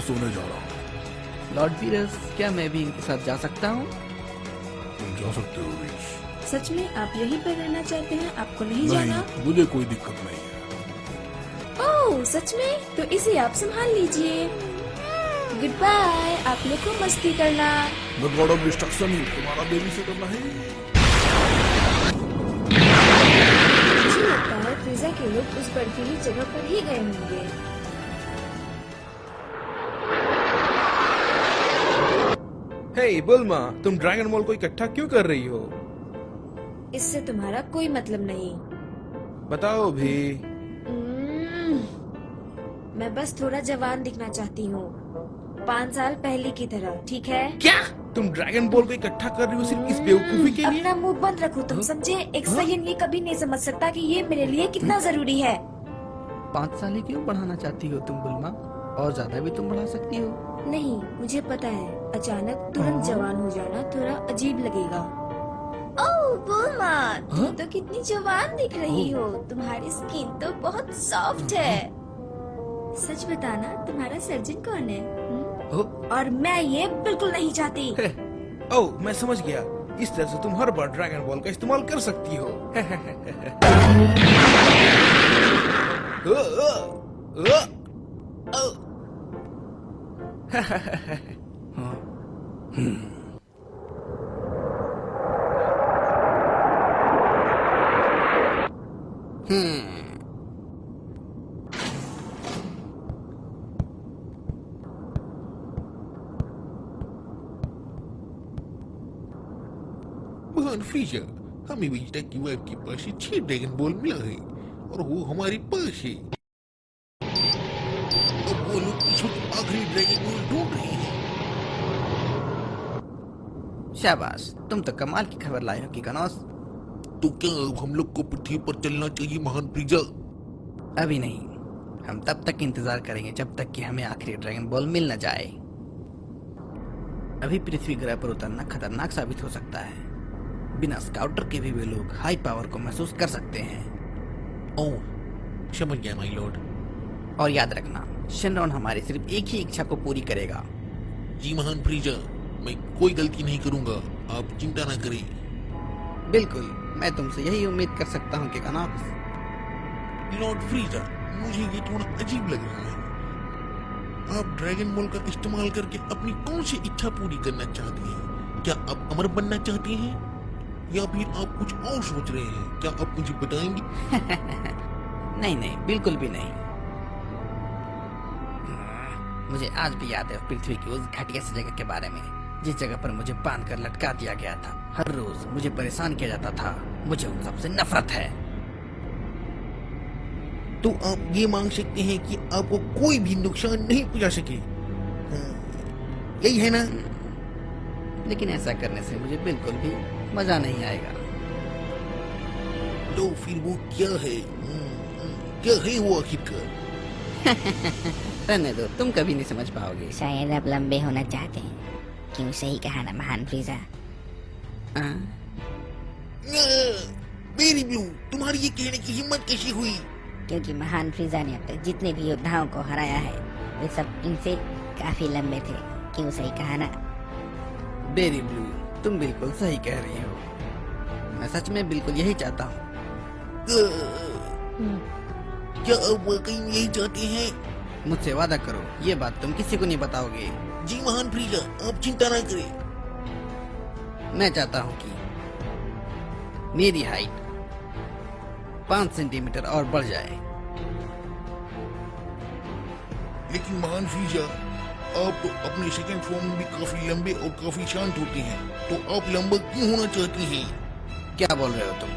सोने जा रहा हूँ। लॉर्ड वीरस, क्या मैं भी इनके साथ जा सकता हूँ? तुम जा सकते हो वीश। सच में आप यहीं पर रहना चाहते हैं? आपको नहीं जाना? नहीं, मुझे कोई दिक्कत नहीं है। ओह सच में? तो इसे आप संभाल लीजिए। Goodbye. आप लोग को मस्ती करना। मैं गॉड ऑफ डिस्ट्रक्शन हूँ, तुम्हारा बेबी सिटर नहीं। मुझे लगता है फ्रीजा के लोग उस बर्फीली जगह पर ही गए होंगे। हे बुल्मा, तुम ड्रैगन बॉल को इकट्ठा क्यों कर रही हो? इससे तुम्हारा कोई मतलब नहीं। बताओ भी। मैं बस थोड़ा जवान दिखना चाहती हूँ, 5 साल पहले की तरह, ठीक है? क्या? तुम ड्रैगन बॉल को इकट्ठा कर रही हो सिर्फ इस बेवकूफी के लिए? अपना मुंह बंद रखो तुम, समझे? एक सयन ये कभी नहीं समझ सकता कि ये मेरे लिए कितना जरूरी है। 5 साल क्यों बढ़ाना चाहती हो तुम बुल्मा? और ज्यादा भी तुम बढ़ा सकती हो। नहीं, मुझे पता है अचानक तुरंत जवान हो जाना थोड़ा अजीब लगेगा। ओह बुल्मा, तुम तो कितनी जवान दिख रही हो। तुम्हारी स्किन तो बहुत सॉफ्ट है। सच बताना, तुम्हारा सर्जन कौन है? और मैं ये बिल्कुल नहीं चाहती। ओह, मैं समझ गया। इस तरह से तुम हर बार ड्रैगन बॉल का इस्तेमाल कर सकती हो। महान फ्रीजर, हमें विजिटा की वाइफ के पास से 6 ड्रैगन बॉल मिला है और वो हमारे पास है। अब वो लोग इस वक्त आखिरी ड्रैगन बॉल ढूंढ रहे हैं। शाबाश, तुम तो कमाल की खबर लाए हो किकानोस। तो क्या अब हम लोग को पृथ्वी पर चलना चाहिए महान फ्रीजर? अभी नहीं, हम तब तक इंतजार करेंगे जब तक कि हमें आखिरी ड्रैगन बॉल मिल न जाए। अभी पृथ्वी ग्रह पर उतरना खतरनाक साबित हो सकता है। बिना स्काउटर के भी वे लोग हाई पावर को महसूस कर सकते हैं। ओह, समझ गया माय लॉर्ड। और याद रखना, शेनरॉन हमारी सिर्फ एक ही इच्छा को पूरी करेगा। जी महान फ्रीजर, मैं कोई गलती नहीं करूंगा, आप चिंता ना करें। बिल्कुल, मैं तुमसे यही उम्मीद कर सकता हूँ किकानोस। लॉर्ड फ्रीजर, मुझे ये थोड़ा अजीब लग रहा है। आप ड्रैगन बॉल का इस्तेमाल करके अपनी कौन सी इच्छा पूरी करना चाहते हैं? क्या आप अमर बनना चाहते हैं या फिर आप कुछ और सोच रहे हैं? क्या आप मुझे बताएंगे? नहीं नहीं, बिल्कुल भी नहीं। मुझे आज भी याद है पृथ्वी की उस घटिया सी जगह के बारे में, जिस जगह पर मुझे बांध कर लटका दिया गया था। हर रोज मुझे परेशान किया जाता था। मुझे उन सबसे नफरत है। तो आप ये मांग सकते हैं कि आपको कोई भी नुकसान नहीं पहुंचा सके, यही है ना? लेकिन ऐसा करने से मुझे बिल्कुल भी मजा नहीं आएगा। तो फिर वो क्या है? क्या है वो आखिरकार? रहने दो, तुम कभी नहीं समझ पाओगे। शायद आप लंबे होना चाहते हैं। क्यों, सही कहा ना महान फ्रीजा? मेरी ब्लू, तुम्हारी ये कहने की हिम्मत कैसी हुई? क्योंकि महान फ्रीजा ने अब तक जितने भी योद्धाओं को हराया है वे सब इनसे काफी लंबे थे। क्यों, सही कहा ना? बेरी ब्लू, तुम बिल्कुल सही कह रही हो। मैं सच में बिल्कुल यही चाहता हूँ। क्या आप वाकई में यही चाहते हैं? मुझसे वादा करो, ये बात तुम किसी को नहीं बताओगे। जी महान फ्रीजा, आप चिंता ना करें। मैं चाहता हूँ कि मेरी हाइट 5 सेंटीमीटर और बढ़ जाए। लेकिन महान फ्रीजा, आप तो अपने सेकंड फॉर्म में भी काफी लंबे और काफी शांत होते हैं, तो आप लंबा क्यों होना चाहती हैं? क्या बोल रहे हो तुम?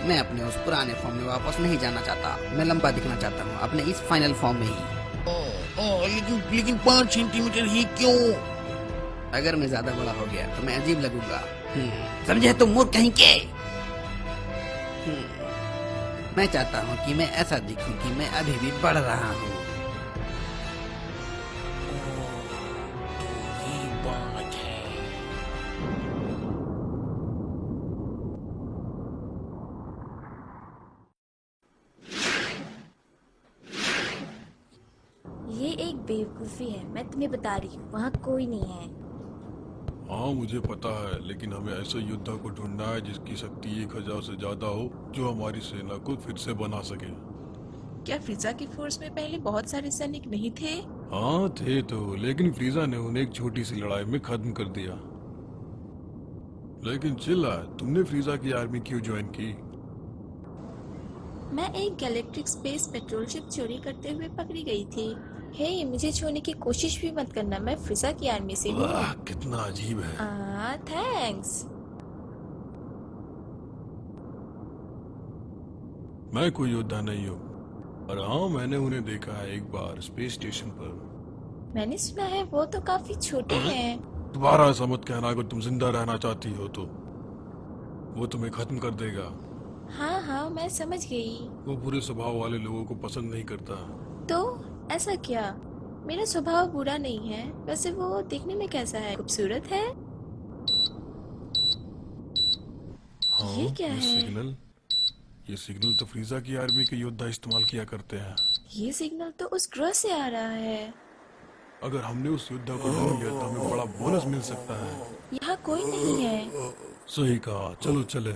मैं अपने उस पुराने फॉर्म में वापस नहीं जाना चाहता। मैं लंबा दिखना चाहता हूँ अपने इस फाइनल फॉर्म में ही। लेकिन 5 सेंटीमीटर ही क्यों? अगर मैं ज्यादा बड़ा हो गया तो मैं अजीब लगूंगा। समझे तुम मूर्ख कहीं के? मैं चाहता हूँ कि मैं ऐसा दिखूं कि मैं अभी भी बढ़ रहा हूँ। ये बात है। ये एक बेवकूफी है, मैं तुम्हें बता रही हूँ, वहाँ कोई नहीं है। हाँ मुझे पता है, लेकिन हमें ऐसे योद्धा को ढूंढना है जिसकी शक्ति 1000 से ज्यादा हो, जो हमारी सेना को फिर से बना सके। क्या फ्रीजा की फोर्स में पहले बहुत सारे सैनिक नहीं थे? हाँ थे तो, लेकिन फ्रीजा ने उन्हें एक छोटी सी लड़ाई में खत्म कर दिया। लेकिन चिल्ला, तुमने फ्रीजा की आर्मी क्यों ज्वाइन की? मैं एक गैलेक्ट्रिक स्पेस पेट्रोल शिप चोरी करते हुए पकड़ी गई थी। हे, मुझे छोड़ने की कोशिश भी मत करना, मैं फ्रिजा की आर्मी से हूँ। वाह कितना अजीब है। थैंक्स। मैं कोई योद्धा नहीं हूँ, और हाँ मैंने उन्हें देखा है एक बार स्पेस स्टेशन पर। मैंने सुना है वो तो काफी छोटे हैं। दोबारा ऐसा मत कहना, अगर तुम जिंदा रहना चाहती हो तो वो तुम्हें खत्म कर देगा। हाँ हाँ, मैं समझ गई। वो बुरे स्वभाव वाले लोगों को पसंद नहीं करता। तो ऐसा क्या? मेरा स्वभाव बुरा नहीं है, वैसे वो देखने में कैसा है? खूबसूरत है? हाँ, ये क्या है? ये सिग्नल तो फ्रीजा की आर्मी के योद्धा इस्तेमाल किया करते हैं। ये सिग्नल तो उस ग्रह से आ रहा है। अगर हमने उस योद्धा को ढूंढ लिया तो हमें बड़ा बोनस मिल सकता है। यहाँ कोई नहीं है। सही कहा, चलो चले।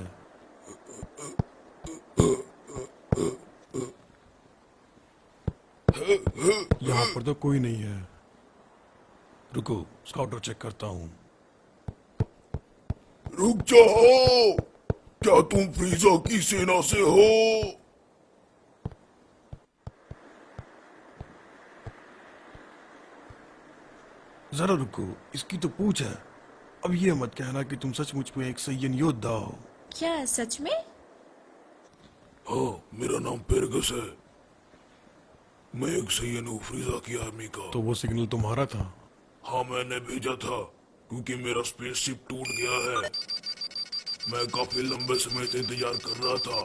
यहाँ पर तो कोई नहीं है। रुको, स्काउटर चेक करता हूँ। रुक जाओ, क्या तुम फ्रीजा की सेना से हो? जरा रुको, इसकी तो पूछ है। अब ये मत कहना कि तुम सचमुच में एक सैयन योद्धा हो। क्या सच में? हाँ, मेरा नाम पेरगस है। मैं एक सैयन हूँ फ्रीजा की आर्मी का। तो वो सिग्नल तुम्हारा था? हाँ, मैंने भेजा था क्योंकि मेरा स्पेसशिप टूट गया है। मैं काफी लंबे समय से इंतजार कर रहा था,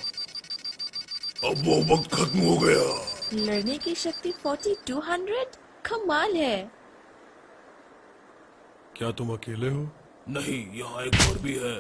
अब वो वक्त खत्म हो गया। लड़ने की शक्ति 4200? कमाल है। क्या तुम अकेले हो? नहीं, यहाँ एक और भी है।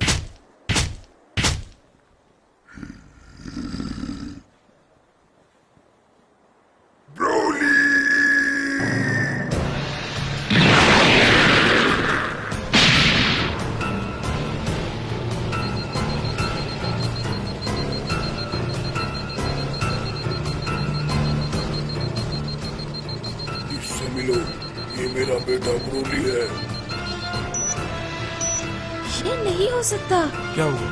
इससे मिलो, ये मेरा बेटा ब्रोली है। ये नहीं हो सकता। क्या हुआ?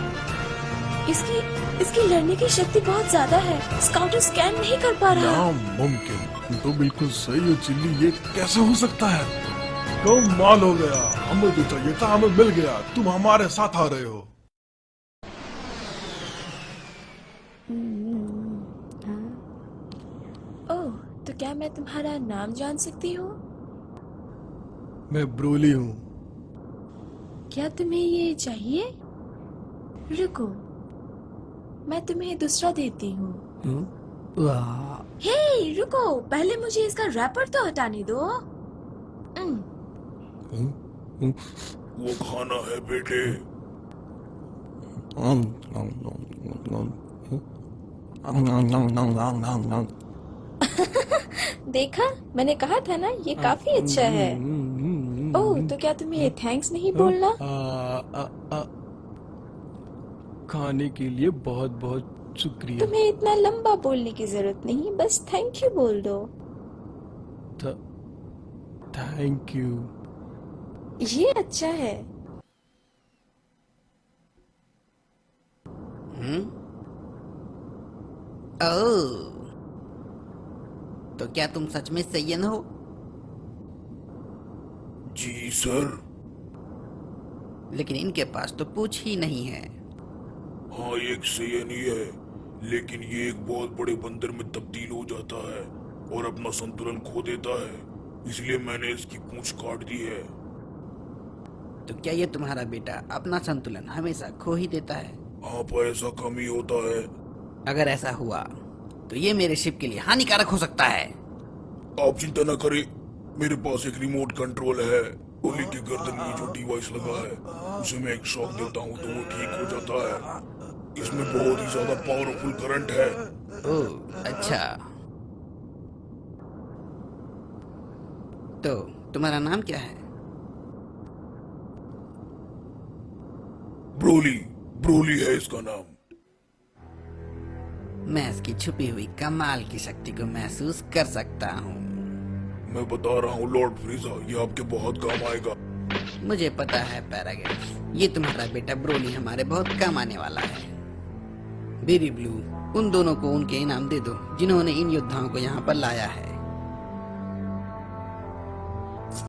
इसकी लड़ने की शक्ति बहुत ज्यादा है। स्काउटर स्कैन नहीं कर पा रहा। नामुमकिन। तुम तो बिल्कुल सही हो चिल्ली, ये कैसे हो सकता है? कमाल हो गया, हमें जो चाहिए था हमें मिल गया। तुम हमारे साथ आ रहे हो। ओह, तो क्या मैं तुम्हारा नाम जान सकती हूँ? मैं ब्रोली हूँ। क्या तुम्हें ये चाहिए? रुको, मैं तुम्हें दूसरा देती हूँ। हे, रुको, पहले मुझे इसका रैपर तो हटाने दो। वो खाना है बेटे। देखा, मैंने कहा था ना, ये काफी अच्छा है। ओह, तो क्या तुम्हें ये थैंक्स नहीं बोलना? खाने के लिए बहुत बहुत शुक्रिया। तुम्हें इतना लंबा बोलने की जरूरत नहीं, बस थैंक यू बोल दो। Thank you. ये अच्छा है। ओह, तो क्या तुम सच में सैयन हो? जी सर। लेकिन इनके पास तो पूछ ही नहीं है। हाँ, एक सैयन ही है, लेकिन ये एक बहुत बड़े बंदर में तब्दील हो जाता है और अपना संतुलन खो देता है, इसलिए मैंने इसकी पूंछ काट दी है। तो क्या ये तुम्हारा बेटा अपना संतुलन हमेशा खो ही देता है? आप ऐसा कम ही होता है। अगर ऐसा हुआ तो ये मेरे शिप के लिए हानिकारक हो सकता है। आप चिंता न करें, मेरे पास एक रिमोट कंट्रोल है। गोली की गर्दन में जो डिवाइस लगा है, उसे मैं एक शॉक देता हूँ तो वो ठीक हो जाता है। इसमें बहुत ही ज्यादा पावरफुल करंट है। ओह, अच्छा। तो तुम्हारा नाम क्या है? ब्रोली, ब्रोली है इसका नाम। मैं इसकी छुपी हुई कमाल की शक्ति को महसूस कर सकता हूँ। मैं बता रहा हूँ लॉर्ड फ्रीजा, ये आपके बहुत काम आएगा। मुझे पता है पैरागेट्स, ये तुम्हारा बेटा ब्रोली हमारे बहुत काम आने वाला है। बेबी ब्लू, उन दोनों को उनके इनाम दे दो जिन्होंने इन योद्धाओं को यहाँ पर लाया है।